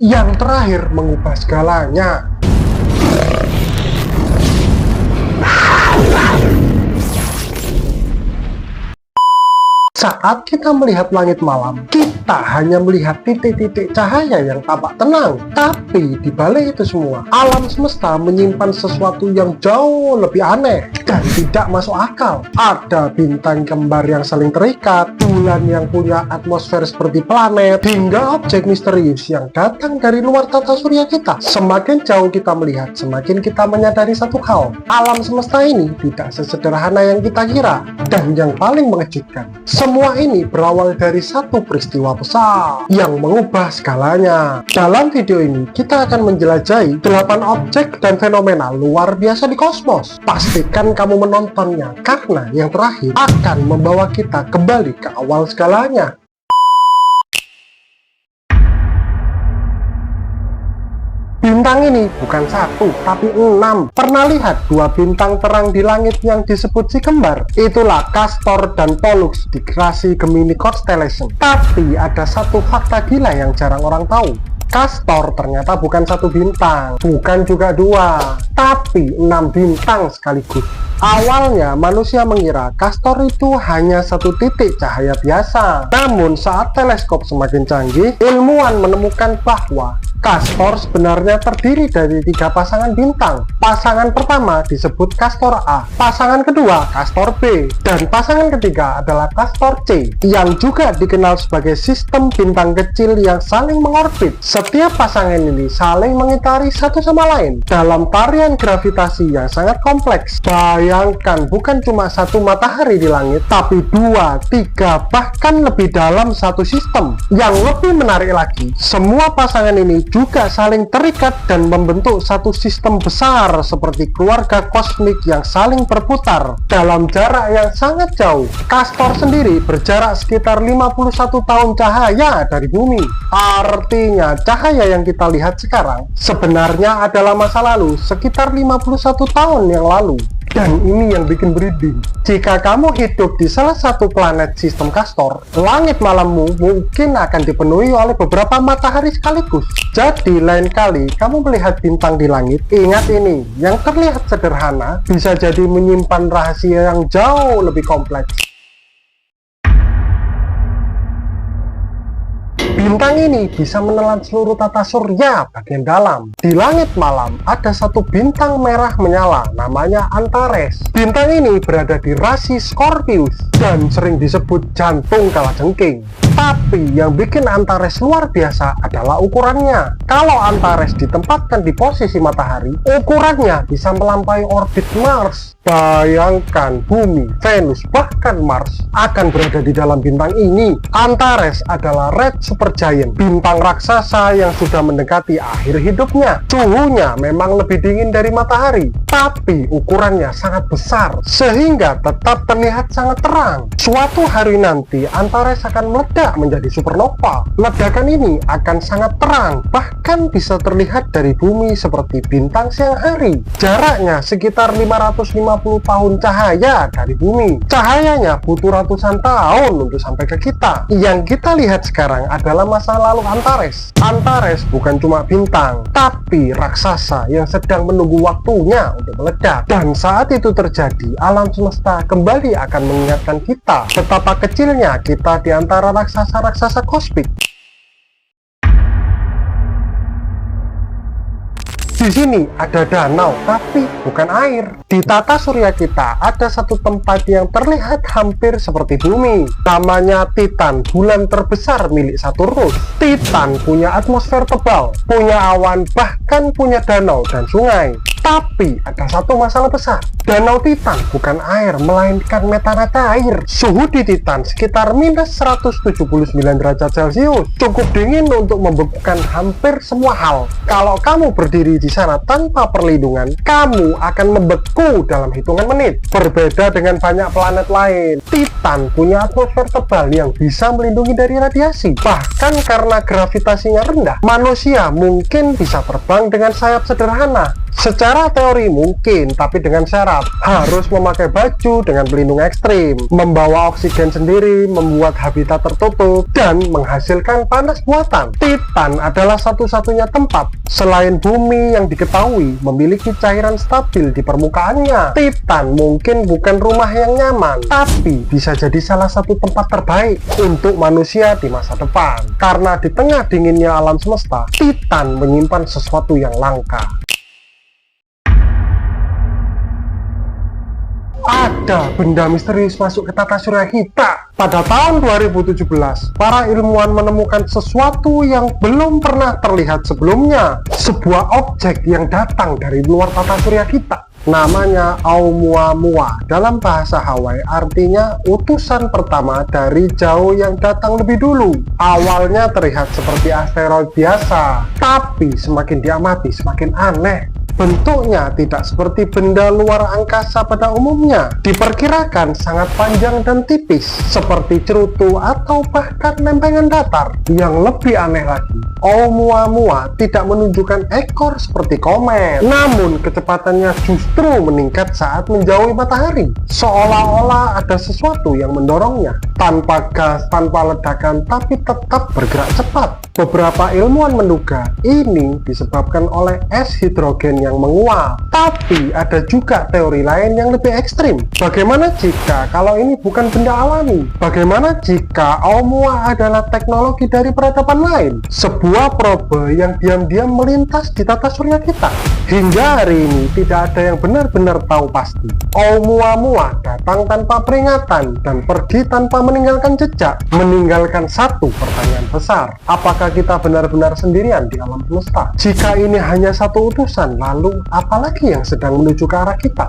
yang terakhir mengubah segalanya. Saat kita melihat langit malam, kita hanya melihat titik-titik cahaya yang tampak tenang. Tapi di balik itu semua, alam semesta menyimpan sesuatu yang jauh lebih aneh dan tidak masuk akal. Ada bintang kembar yang saling terikat, bulan yang punya atmosfer seperti planet, hingga objek misterius yang datang dari luar tata surya kita. Semakin jauh kita melihat, semakin kita menyadari satu hal. Alam semesta ini tidak sesederhana yang kita kira. Dan yang paling mengejutkan, semua ini berawal dari satu peristiwa besar yang mengubah segalanya. Dalam video ini, kita akan menjelajahi 8 objek dan fenomena luar biasa di kosmos. Pastikan kamu menontonnya, karena yang terakhir akan membawa kita kembali ke awal segalanya. Bintang ini bukan satu, tapi 6. Pernah lihat 2 bintang terang di langit yang disebut si kembar? Itulah Castor dan Pollux di Grassi Gemini Constellation. Tapi ada satu fakta gila yang jarang orang tahu. Castor ternyata bukan satu bintang, bukan juga 2, tapi 6 bintang sekaligus. Awalnya manusia mengira Castor itu hanya satu titik cahaya biasa. Namun saat teleskop semakin canggih, ilmuwan menemukan bahwa Castor sebenarnya terdiri dari 3 pasangan bintang. Pasangan pertama disebut Castor A, pasangan kedua Castor B, dan pasangan ketiga adalah Castor C, yang juga dikenal sebagai sistem bintang kecil yang saling mengorbit. Setiap pasangan ini saling mengitari satu sama lain dalam tarian gravitasi yang sangat kompleks. Bayangkan, bukan cuma satu matahari di langit, tapi 2, 3, bahkan lebih dalam satu sistem. Yang lebih menarik lagi, semua pasangan ini juga saling terikat dan membentuk satu sistem besar seperti keluarga kosmik yang saling berputar dalam jarak yang sangat jauh. Castor sendiri berjarak sekitar 51 tahun cahaya dari bumi. Artinya cahaya yang kita lihat sekarang sebenarnya adalah masa lalu sekitar 51 tahun yang lalu. Dan ini yang bikin merinding. Jika kamu hidup di salah satu planet sistem Castor, langit malammu mungkin akan dipenuhi oleh beberapa matahari sekaligus. Jadi lain kali kamu melihat bintang di langit, ingat ini, yang terlihat sederhana bisa jadi menyimpan rahasia yang jauh lebih kompleks. Bintang ini bisa menelan seluruh tata surya bagian dalam. Di langit malam ada satu bintang merah menyala, namanya Antares. Bintang ini berada di rasi Scorpius dan sering disebut jantung kalajengking. Tapi yang bikin Antares luar biasa adalah ukurannya. Kalau Antares ditempatkan di posisi matahari, ukurannya bisa melampaui orbit Mars. Bayangkan, Bumi, Venus, bahkan Mars akan berada di dalam bintang ini. Antares adalah red supergiant, bintang raksasa yang sudah mendekati akhir hidupnya. Suhunya memang lebih dingin dari matahari, tapi ukurannya sangat besar sehingga tetap terlihat sangat terang. Suatu hari nanti Antares akan meledak menjadi supernova. Ledakan ini akan sangat terang, bahkan bisa terlihat dari bumi seperti bintang siang hari. Jaraknya sekitar 550 tahun cahaya dari bumi. Cahayanya butuh ratusan tahun untuk sampai ke kita. Yang kita lihat sekarang adalah masa lalu Antares. Antares bukan cuma bintang, tapi raksasa yang sedang menunggu waktunya untuk meledak. Dan saat itu terjadi, alam semesta kembali akan mengingatkan kita betapa kecilnya kita di antara raksasa-raksasa kosmik. Di sini ada danau, tapi bukan air. Di tata surya kita ada satu tempat yang terlihat hampir seperti bumi. Namanya Titan, bulan terbesar milik Saturnus. Titan punya atmosfer tebal, punya awan, bahkan punya danau dan sungai. Tapi ada satu masalah besar. Danau Titan bukan air, melainkan metanata air. Suhu di Titan sekitar minus 179 derajat Celcius. Cukup dingin untuk membekukan hampir semua hal. Kalau kamu berdiri di sana tanpa perlindungan, kamu akan membeku dalam hitungan menit. Berbeda dengan banyak planet lain, Titan punya atmosfer tebal yang bisa melindungi dari radiasi. Bahkan karena gravitasinya rendah, manusia mungkin bisa terbang dengan sayap sederhana. Secara teori mungkin, tapi dengan syarat harus memakai baju dengan pelindung ekstrim, membawa oksigen sendiri, membuat habitat tertutup, dan menghasilkan panas buatan. Titan adalah satu-satunya tempat selain bumi yang diketahui memiliki cairan stabil di permukaannya. Titan mungkin bukan rumah yang nyaman, tapi bisa jadi salah satu tempat terbaik untuk manusia di masa depan. Karena di tengah dinginnya alam semesta, Titan menyimpan sesuatu yang langka. Ada benda misterius masuk ke tata surya kita. Pada tahun 2017, para ilmuwan menemukan sesuatu yang belum pernah terlihat sebelumnya. Sebuah objek yang datang dari luar tata surya kita. Namanya Oumuamua. Dalam bahasa Hawaii artinya utusan pertama dari jauh yang datang lebih dulu. Awalnya terlihat seperti asteroid biasa, tapi semakin diamati semakin aneh. Bentuknya tidak seperti benda luar angkasa pada umumnya. Diperkirakan sangat panjang dan tipis, seperti cerutu atau bahkan lempengan datar. Yang lebih aneh lagi, Oumuamua tidak menunjukkan ekor seperti komet, namun kecepatannya justru meningkat saat menjauhi matahari. Seolah-olah ada sesuatu yang mendorongnya. Tanpa gas, tanpa ledakan, tapi tetap bergerak cepat. Beberapa ilmuwan menduga ini disebabkan oleh es hidrogen yang menguap. Tapi ada juga teori lain yang lebih ekstrim. Bagaimana jika kalau ini bukan benda alami? Bagaimana jika Oumuamua adalah teknologi dari peradaban lain? Sebuah probe yang diam-diam melintas di tata surya kita. Hingga hari ini tidak ada yang benar-benar tahu pasti. Oumuamua datang tanpa peringatan dan pergi tanpa meninggalkan jejak. Meninggalkan satu pertanyaan besar. Apakah kita benar-benar sendirian di alam semesta? Jika ini hanya satu utusan, lalu apalagi yang sedang menuju ke arah kita?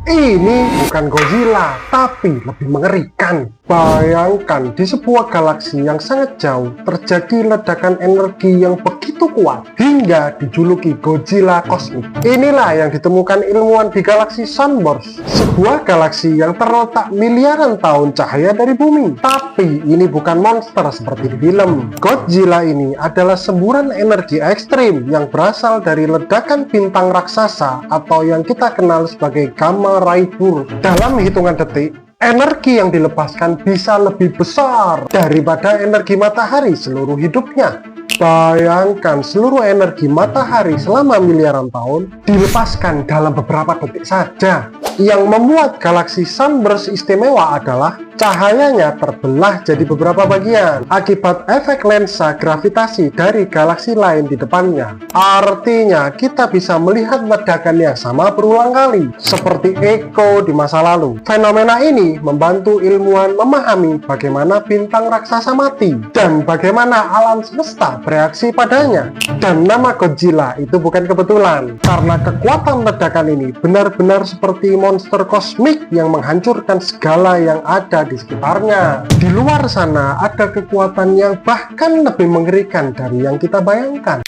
Ini bukan Godzilla, tapi lebih mengerikan. Bayangkan di sebuah galaksi yang sangat jauh terjadi ledakan energi yang begitu kuat hingga dijuluki Godzilla kosmik. Inilah yang ditemukan ilmuwan di galaksi Sunburst, sebuah galaksi yang terletak miliaran tahun cahaya dari bumi. Tapi ini bukan monster seperti di film. Godzilla ini adalah semburan energi ekstrim yang berasal dari ledakan bintang raksasa atau yang kita kenal sebagai gamma ray burst. Dalam hitungan detik, energi yang dilepaskan bisa lebih besar daripada energi matahari seluruh hidupnya. Bayangkan seluruh energi matahari selama miliaran tahun dilepaskan dalam beberapa detik saja. Yang membuat galaksi Sunburst istimewa adalah cahayanya terbelah jadi beberapa bagian akibat efek lensa gravitasi dari galaksi lain di depannya. Artinya kita bisa melihat ledakan yang sama berulang kali seperti Echo di masa lalu. Fenomena ini membantu ilmuwan memahami bagaimana bintang raksasa mati dan bagaimana alam semesta bereaksi padanya. Dan nama Godzilla itu bukan kebetulan, karena kekuatan ledakan ini benar-benar seperti monster kosmik yang menghancurkan segala yang ada di sekitarnya. Di luar sana ada kekuatan yang bahkan lebih mengerikan dari yang kita bayangkan.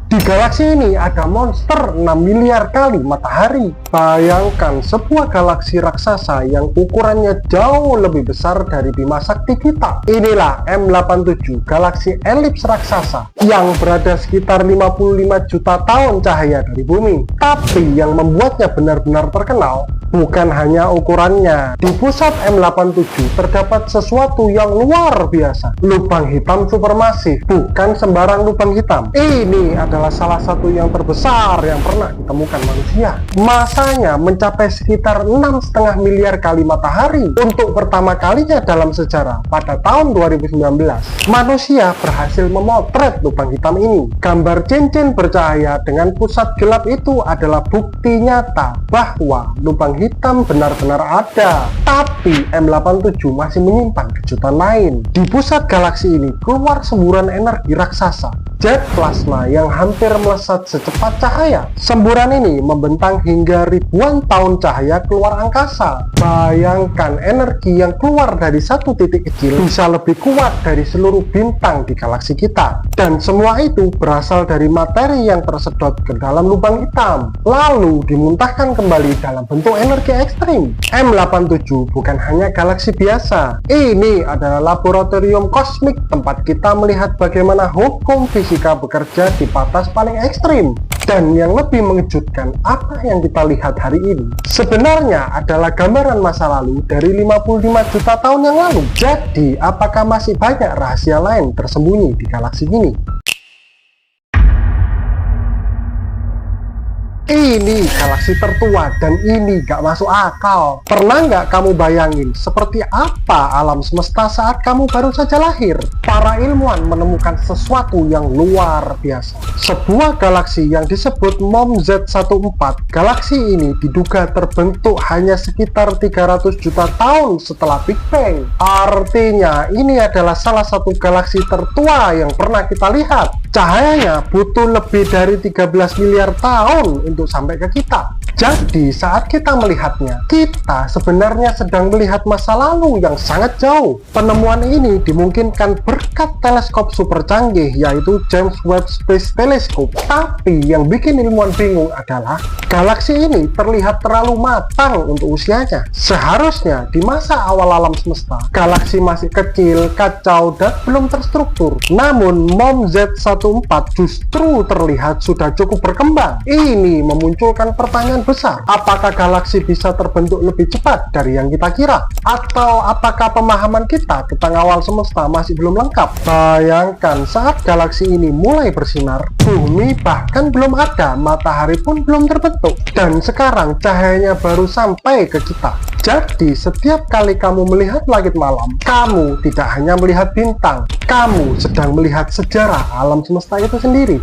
Di galaksi ini ada monster 6 miliar kali matahari. Bayangkan sebuah galaksi raksasa yang ukurannya jauh lebih besar dari Bima Sakti kita. Inilah M87, galaksi elips raksasa yang berada sekitar 55 juta tahun cahaya dari bumi. Tapi yang membuatnya benar-benar terkenal bukan hanya ukurannya. Di pusat M87 terdapat sesuatu yang luar biasa. Lubang hitam supermasif, bukan sembarang lubang hitam. Ini adalah salah satu yang terbesar yang pernah ditemukan manusia. Masanya mencapai sekitar 6,5 miliar kali matahari. Untuk pertama kalinya dalam sejarah, pada tahun 2019, manusia berhasil memotret lubang hitam ini. Gambar cincin bercahaya dengan pusat gelap itu adalah bukti nyata bahwa lubang hitam benar-benar ada. Tapi M87 masih menyimpan kejutan lain. Di pusat galaksi ini keluar semburan energi raksasa jet plasma yang hampir melesat secepat cahaya. Semburan ini membentang hingga ribuan tahun cahaya keluar angkasa. Bayangkan energi yang keluar dari satu titik kecil bisa lebih kuat dari seluruh bintang di galaksi kita. Dan semua itu berasal dari materi yang tersedot ke dalam lubang hitam, lalu dimuntahkan kembali dalam bentuk energi ekstrim. M87 bukan hanya galaksi biasa. Ini adalah laboratorium kosmik tempat kita melihat bagaimana hukum fisika bekerja di batas paling ekstrim. Dan yang lebih mengejutkan, apa yang kita lihat hari ini sebenarnya adalah gambaran masa lalu dari 55 juta tahun yang lalu. Jadi, apakah masih banyak rahasia lain tersembunyi di galaksi ini? Ini galaksi tertua dan ini gak masuk akal. Pernah nggak kamu bayangin seperti apa alam semesta saat kamu baru saja lahir? Para ilmuwan menemukan sesuatu yang luar biasa. Sebuah galaksi yang disebut MOM Z14. Galaksi ini diduga terbentuk hanya sekitar 300 juta tahun setelah Big Bang. Artinya ini adalah salah satu galaksi tertua yang pernah kita lihat. Cahayanya butuh lebih dari 13 miliar tahun untuk sampai ke kita. Jadi saat kita melihatnya, kita sebenarnya sedang melihat masa lalu yang sangat jauh. Penemuan ini dimungkinkan berkat teleskop super canggih, yaitu James Webb Space Telescope. Tapi yang bikin ilmuwan bingung adalah galaksi ini terlihat terlalu matang untuk usianya. Seharusnya di masa awal alam semesta, galaksi masih kecil, kacau, dan belum terstruktur. Namun MOM Z14 justru terlihat sudah cukup berkembang. Ini memunculkan pertanyaan besar. Apakah galaksi bisa terbentuk lebih cepat dari yang kita kira? Atau apakah pemahaman kita tentang awal semesta masih belum lengkap? Bayangkan saat galaksi ini mulai bersinar, bumi bahkan belum ada, matahari pun belum terbentuk. Dan sekarang cahayanya baru sampai ke kita. Jadi setiap kali kamu melihat langit malam, kamu tidak hanya melihat bintang, kamu sedang melihat sejarah alam semesta itu sendiri.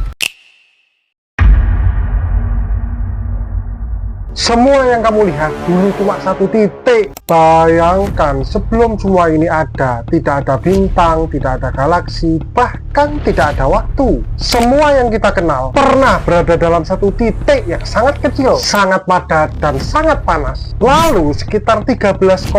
Semua yang kamu lihat dulu cuma satu titik. Bayangkan sebelum semua ini ada, tidak ada bintang, tidak ada galaksi, bahkan tidak ada waktu. Semua yang kita kenal pernah berada dalam satu titik yang sangat kecil, sangat padat, dan sangat panas. Lalu sekitar 13,8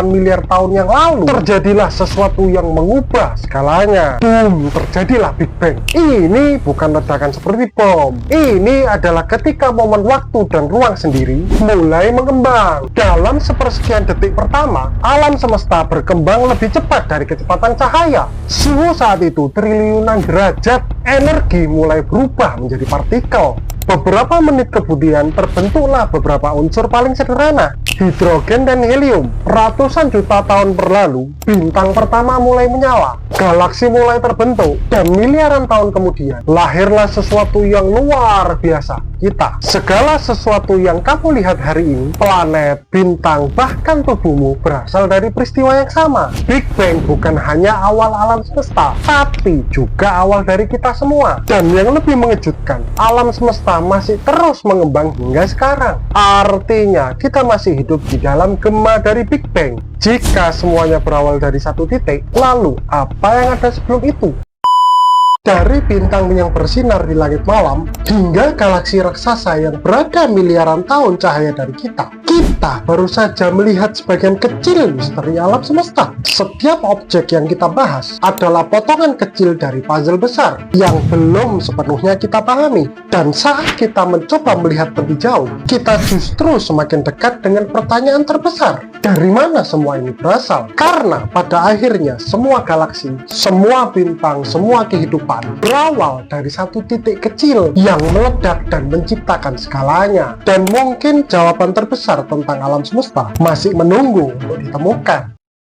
miliar tahun yang lalu terjadilah sesuatu yang mengubah segalanya. Boom, terjadilah Big Bang. Ini bukan ledakan seperti bom. Ini adalah ketika momen waktu dan ruang sendiri mulai mengembang. Dalam sepersekian detik pertama, alam semesta berkembang lebih cepat dari kecepatan cahaya. Suhu saat itu triliunan derajat. Energi mulai berubah menjadi partikel. Beberapa menit kemudian terbentuklah beberapa unsur paling sederhana, hidrogen dan helium. Ratusan juta tahun berlalu, bintang pertama mulai menyala, galaksi mulai terbentuk, dan miliaran tahun kemudian lahirlah sesuatu yang luar biasa, kita. Segala sesuatu yang kamu lihat hari ini, planet, bintang, bahkan tubuhmu berasal dari peristiwa yang sama. Big Bang bukan hanya awal alam semesta, tapi juga awal dari kita semua. Dan yang lebih mengejutkan, alam semesta masih terus mengembang hingga sekarang. Artinya, kita masih hidup di dalam gema dari Big Bang. Jika semuanya berawal dari satu titik, lalu apa yang ada sebelum itu? Dari bintang yang bersinar di langit malam hingga galaksi raksasa yang berada miliaran tahun cahaya dari kita baru saja melihat sebagian kecil misteri alam semesta. Setiap objek yang kita bahas adalah potongan kecil dari puzzle besar yang belum sepenuhnya kita pahami. Dan saat kita mencoba melihat lebih jauh, kita justru semakin dekat dengan pertanyaan terbesar. Dari mana semua ini berasal? Karena pada akhirnya semua galaksi, semua bintang, semua kehidupan berawal dari satu titik kecil yang meledak dan menciptakan segalanya. Dan mungkin jawaban terbesar tentang alam semesta masih menunggu untuk ditemukan.